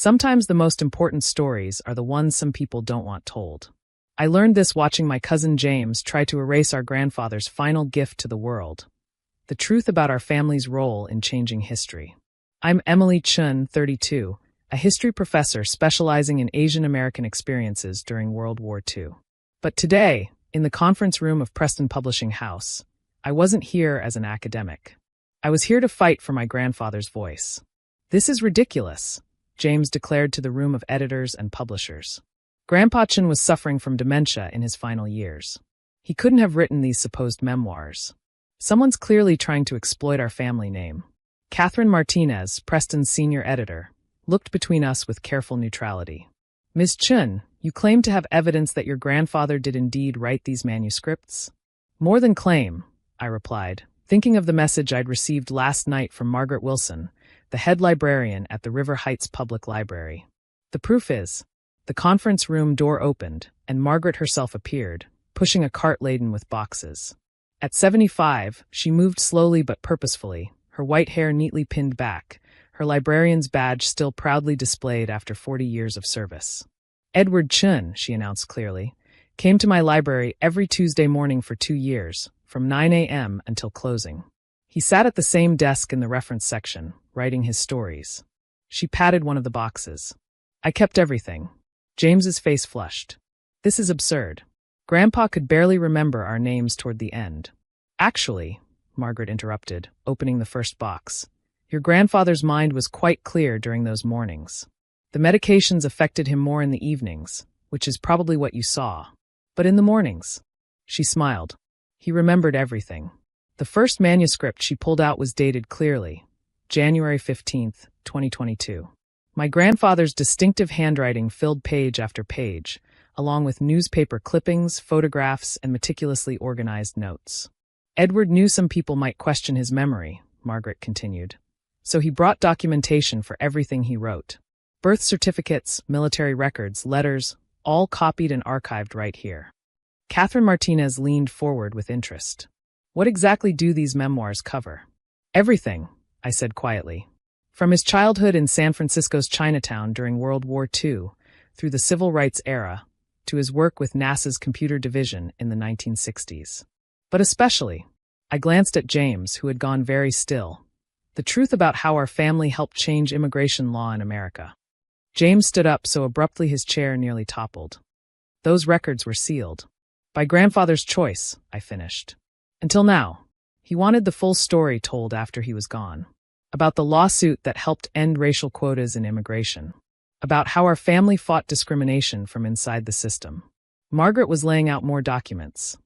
Sometimes the most important stories are the ones some people don't want told. I learned this watching my cousin James try to erase our grandfather's final gift to the world: the truth about our family's role in changing history. I'm Emily Chun, 32, a history professor specializing in Asian American experiences during World War II. But today, in the conference room of Preston Publishing House, I wasn't here as an academic. I was here to fight for my grandfather's voice. "This is ridiculous," James declared to the room of editors and publishers. Grandpa Chun was suffering from dementia in his final years. He couldn't have written these supposed memoirs. Someone's clearly trying to exploit our family name. Catherine Martinez, Preston's senior editor, looked between us with careful neutrality. "Ms. Chun, you claim to have evidence that your grandfather did indeed write these manuscripts?" "More than claim," I replied, thinking of the message I'd received last night from Margaret Wilson, the head librarian at the River Heights Public Library. The proof is, the conference room door opened, and Margaret herself appeared, pushing a cart laden with boxes. At 75, she moved slowly but purposefully, her white hair neatly pinned back, her librarian's badge still proudly displayed after 40 years of service. "Edward Chun," she announced clearly, "came to my library every Tuesday morning for 2 years, from 9 a.m. until closing. He sat at the same desk in the reference section, writing his stories." She patted one of the boxes. "I kept everything." James's face flushed. "This is absurd. Grandpa could barely remember our names toward the end." "Actually," Margaret interrupted, opening the first box, "your grandfather's mind was quite clear during those mornings. The medications affected him more in the evenings, which is probably what you saw. But in the mornings," she smiled, "he remembered everything." The first manuscript she pulled out was dated clearly, January 15th, 2022. My grandfather's distinctive handwriting filled page after page, along with newspaper clippings, photographs, and meticulously organized notes. "Edward knew some people might question his memory," Margaret continued, "so he brought documentation for everything he wrote. Birth certificates, military records, letters, all copied and archived right here." Catherine Martinez leaned forward with interest. "What exactly do these memoirs cover?" "Everything," I said quietly. "From his childhood in San Francisco's Chinatown during World War II, through the Civil Rights era, to his work with NASA's computer division in the 1960s. But especially," I glanced at James, who had gone very still, "the truth about how our family helped change immigration law in America." James stood up so abruptly his chair nearly toppled. "Those records were sealed. By grandfather's choice," I finished. "Until now. He wanted the full story told after he was gone. About the lawsuit that helped end racial quotas in immigration. About how our family fought discrimination from inside the system." Margaret was laying out more documents.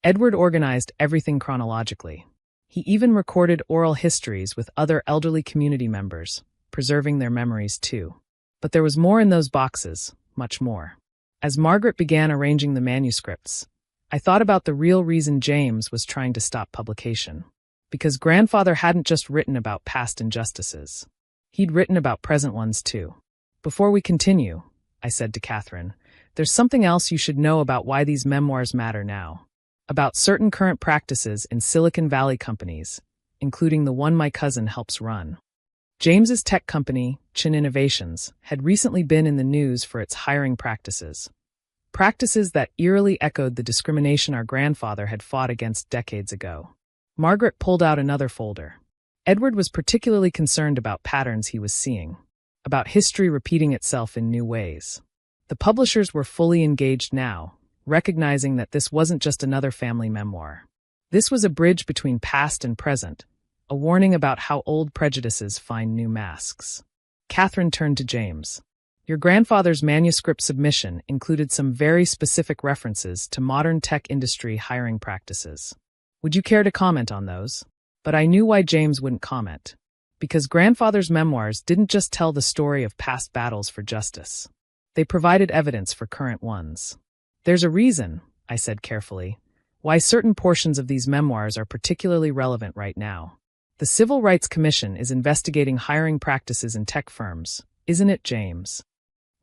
"Edward organized everything chronologically. He even recorded oral histories with other elderly community members, preserving their memories too. But there was more in those boxes, much more." As Margaret began arranging the manuscripts, I thought about the real reason James was trying to stop publication. Because grandfather hadn't just written about past injustices. He'd written about present ones too. "Before we continue," I said to Catherine, "there's something else you should know about why these memoirs matter now. About certain current practices in Silicon Valley companies, including the one my cousin helps run." James's tech company, Chun Innovations, had recently been in the news for its hiring practices. Practices that eerily echoed the discrimination our grandfather had fought against decades ago. Margaret pulled out another folder. Edward was particularly concerned about patterns he was seeing, about history repeating itself in new ways. The publishers were fully engaged now, recognizing that this wasn't just another family memoir. This was a bridge between past and present, a warning about how old prejudices find new masks. Catherine turned to James. "Your grandfather's manuscript submission included some very specific references to modern tech industry hiring practices. Would you care to comment on those?" But I knew why James wouldn't comment. Because grandfather's memoirs didn't just tell the story of past battles for justice. They provided evidence for current ones. "There's a reason," I said carefully, "why certain portions of these memoirs are particularly relevant right now. The Civil Rights Commission is investigating hiring practices in tech firms, isn't it, James?"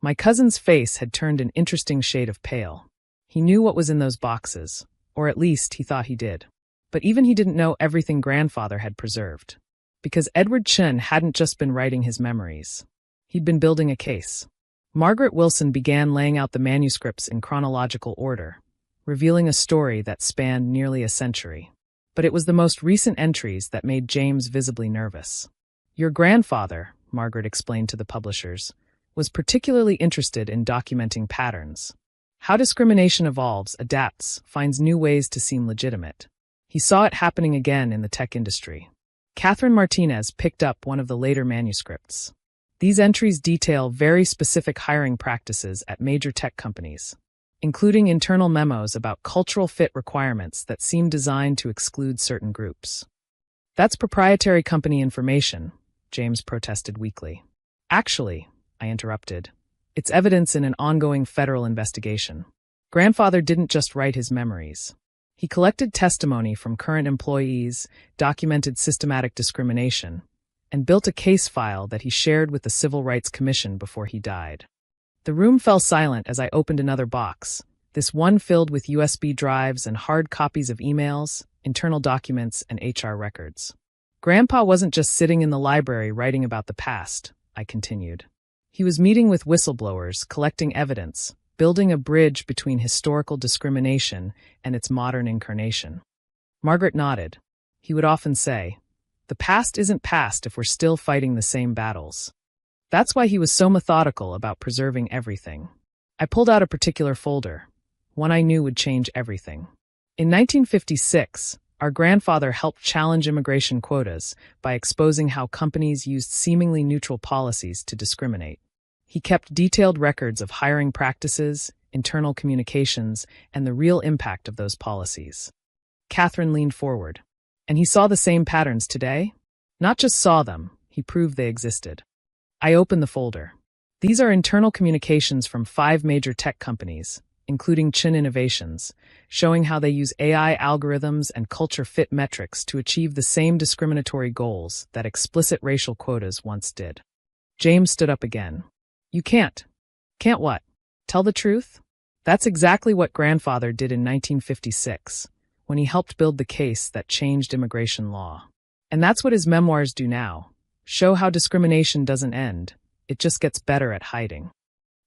My cousin's face had turned an interesting shade of pale. He knew what was in those boxes, or at least he thought he did. But even he didn't know everything grandfather had preserved. Because Edward Chun hadn't just been writing his memories. He'd been building a case. Margaret Wilson began laying out the manuscripts in chronological order, revealing a story that spanned nearly a century. But it was the most recent entries that made James visibly nervous. Your grandfather, Margaret explained to the publishers, was particularly interested in documenting patterns. How discrimination evolves, adapts, finds new ways to seem legitimate. He saw it happening again in the tech industry. Catherine Martinez picked up one of the later manuscripts. These entries detail very specific hiring practices at major tech companies, including internal memos about cultural fit requirements that seem designed to exclude certain groups. That's proprietary company information, James protested weakly. Actually, I interrupted, it's evidence in an ongoing federal investigation. Grandfather didn't just write his memories. He collected testimony from current employees, documented systematic discrimination, and built a case file that he shared with the Civil Rights Commission before he died. The room fell silent as I opened another box, this one filled with USB drives and hard copies of emails, internal documents, and HR records. Grandpa wasn't just sitting in the library writing about the past, I continued. He was meeting with whistleblowers, collecting evidence, building a bridge between historical discrimination and its modern incarnation. Margaret nodded. He would often say, "The past isn't past if we're still fighting the same battles." That's why he was so methodical about preserving everything. I pulled out a particular folder, one I knew would change everything. In 1956, our grandfather helped challenge immigration quotas by exposing how companies used seemingly neutral policies to discriminate. He kept detailed records of hiring practices, internal communications, and the real impact of those policies. Catherine leaned forward. And he saw the same patterns today? Not just saw them, he proved they existed. I opened the folder. These are internal communications from 5 major tech companies, including Chin Innovations, showing how they use AI algorithms and culture fit metrics to achieve the same discriminatory goals that explicit racial quotas once did. James stood up again. You can't. Can't what? Tell the truth? That's exactly what grandfather did in 1956, when he helped build the case that changed immigration law. And that's what his memoirs do now. Show how discrimination doesn't end, it just gets better at hiding.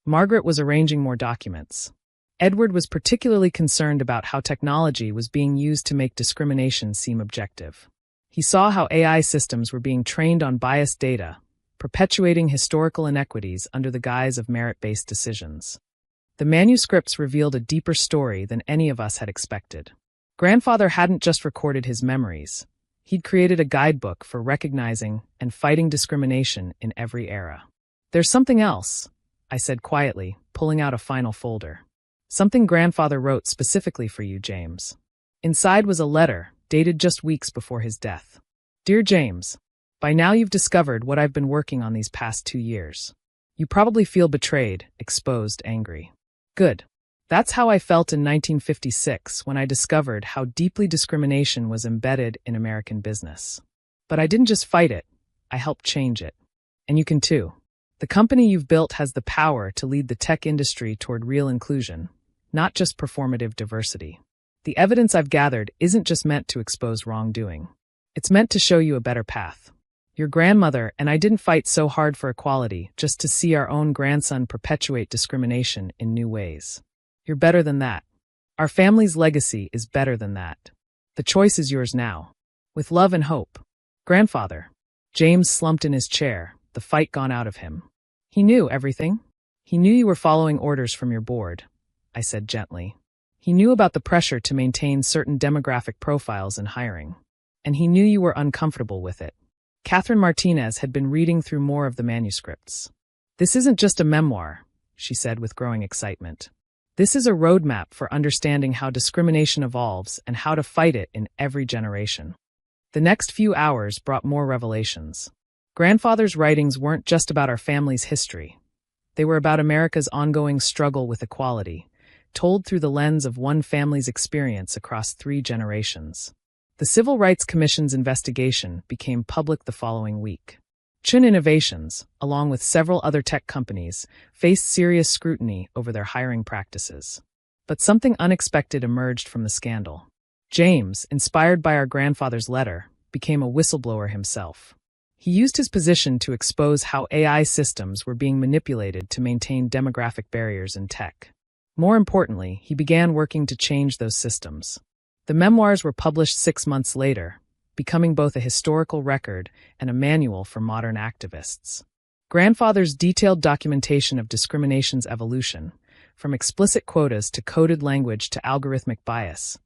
Margaret was arranging more documents. Edward was particularly concerned about how technology was being used to make discrimination seem objective. He saw how AI systems were being trained on biased data, perpetuating historical inequities under the guise of merit-based decisions. The manuscripts revealed a deeper story than any of us had expected. Grandfather hadn't just recorded his memories. He'd created a guidebook for recognizing and fighting discrimination in every era. There's something else, I said quietly, pulling out a final folder. Something grandfather wrote specifically for you, James. Inside was a letter, dated just weeks before his death. Dear James, by now you've discovered what I've been working on these past 2 years. You probably feel betrayed, exposed, angry. Good. That's how I felt in 1956 when I discovered how deeply discrimination was embedded in American business. But I didn't just fight it, I helped change it. And you can too. The company you've built has the power to lead the tech industry toward real inclusion, not just performative diversity. The evidence I've gathered isn't just meant to expose wrongdoing. It's meant to show you a better path. Your grandmother and I didn't fight so hard for equality just to see our own grandson perpetuate discrimination in new ways. You're better than that. Our family's legacy is better than that. The choice is yours now. With love and hope. Grandfather. James slumped in his chair, the fight gone out of him. He knew everything. He knew you were following orders from your board, I said gently. He knew about the pressure to maintain certain demographic profiles in hiring. And he knew you were uncomfortable with it. Catherine Martinez had been reading through more of the manuscripts. This isn't just a memoir, she said with growing excitement. This is a roadmap for understanding how discrimination evolves and how to fight it in every generation. The next few hours brought more revelations. Grandfather's writings weren't just about our family's history. They were about America's ongoing struggle with equality, told through the lens of one family's experience across 3 generations. The Civil Rights Commission's investigation became public the following week. Chin Innovations, along with several other tech companies, faced serious scrutiny over their hiring practices. But something unexpected emerged from the scandal. James, inspired by our grandfather's letter, became a whistleblower himself. He used his position to expose how AI systems were being manipulated to maintain demographic barriers in tech. More importantly, he began working to change those systems. The memoirs were published 6 months later, becoming both a historical record and a manual for modern activists. Grandfather's detailed documentation of discrimination's evolution, from explicit quotas to coded language to algorithmic bias,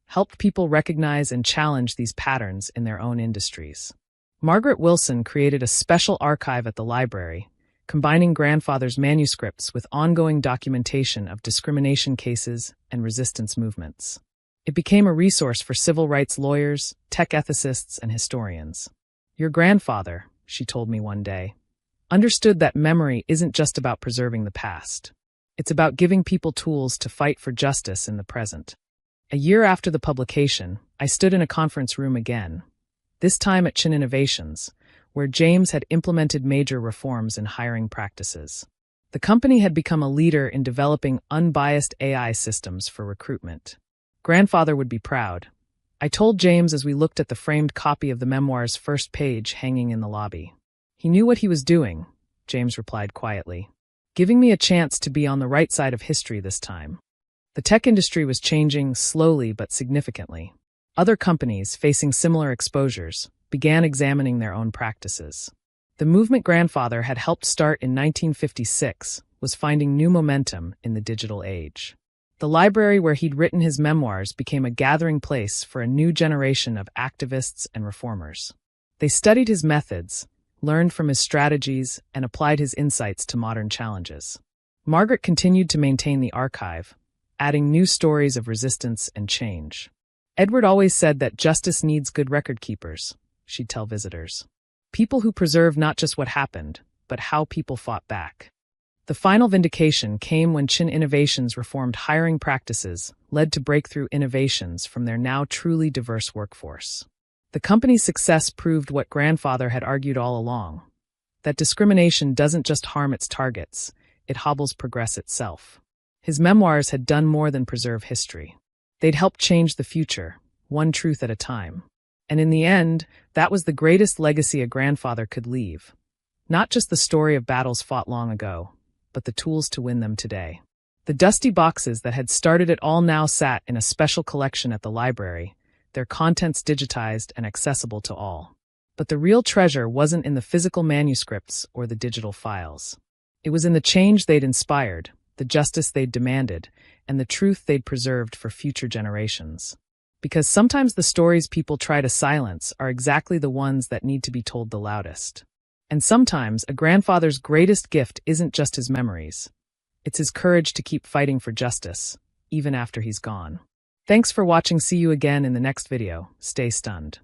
helped people recognize and challenge these patterns in their own industries. Margaret Wilson created a special archive at the library, combining Grandfather's manuscripts with ongoing documentation of discrimination cases and resistance movements. It became a resource for civil rights lawyers, tech ethicists, and historians. Your grandfather, she told me one day, understood that memory isn't just about preserving the past. It's about giving people tools to fight for justice in the present. A year after the publication, I stood in a conference room again, this time at Chin Innovations, where James had implemented major reforms in hiring practices. The company had become a leader in developing unbiased AI systems for recruitment. Grandfather would be proud. I told James as we looked at the framed copy of the memoir's first page hanging in the lobby. He knew what he was doing, James replied quietly, giving me a chance to be on the right side of history this time. The tech industry was changing slowly but significantly. Other companies, facing similar exposures, began examining their own practices. The movement Grandfather had helped start in 1956 was finding new momentum in the digital age. The library where he'd written his memoirs became a gathering place for a new generation of activists and reformers. They studied his methods, learned from his strategies, and applied his insights to modern challenges. Margaret continued to maintain the archive, adding new stories of resistance and change. Edward always said that justice needs good record keepers, she'd tell visitors. People who preserve not just what happened, but how people fought back. The final vindication came when Chin Innovations reformed hiring practices, led to breakthrough innovations from their now truly diverse workforce. The company's success proved what Grandfather had argued all along, that discrimination doesn't just harm its targets, it hobbles progress itself. His memoirs had done more than preserve history. They'd helped change the future, one truth at a time. And in the end, that was the greatest legacy a grandfather could leave. Not just the story of battles fought long ago, but the tools to win them today. The dusty boxes that had started it all now sat in a special collection at the library, their contents digitized and accessible to all. But the real treasure wasn't in the physical manuscripts or the digital files. It was in the change they'd inspired, the justice they'd demanded, and the truth they'd preserved for future generations. Because sometimes the stories people try to silence are exactly the ones that need to be told the loudest. And sometimes a grandfather's greatest gift isn't just his memories. It's his courage to keep fighting for justice, even after he's gone. Thanks for watching. See you again in the next video. Stay stunned.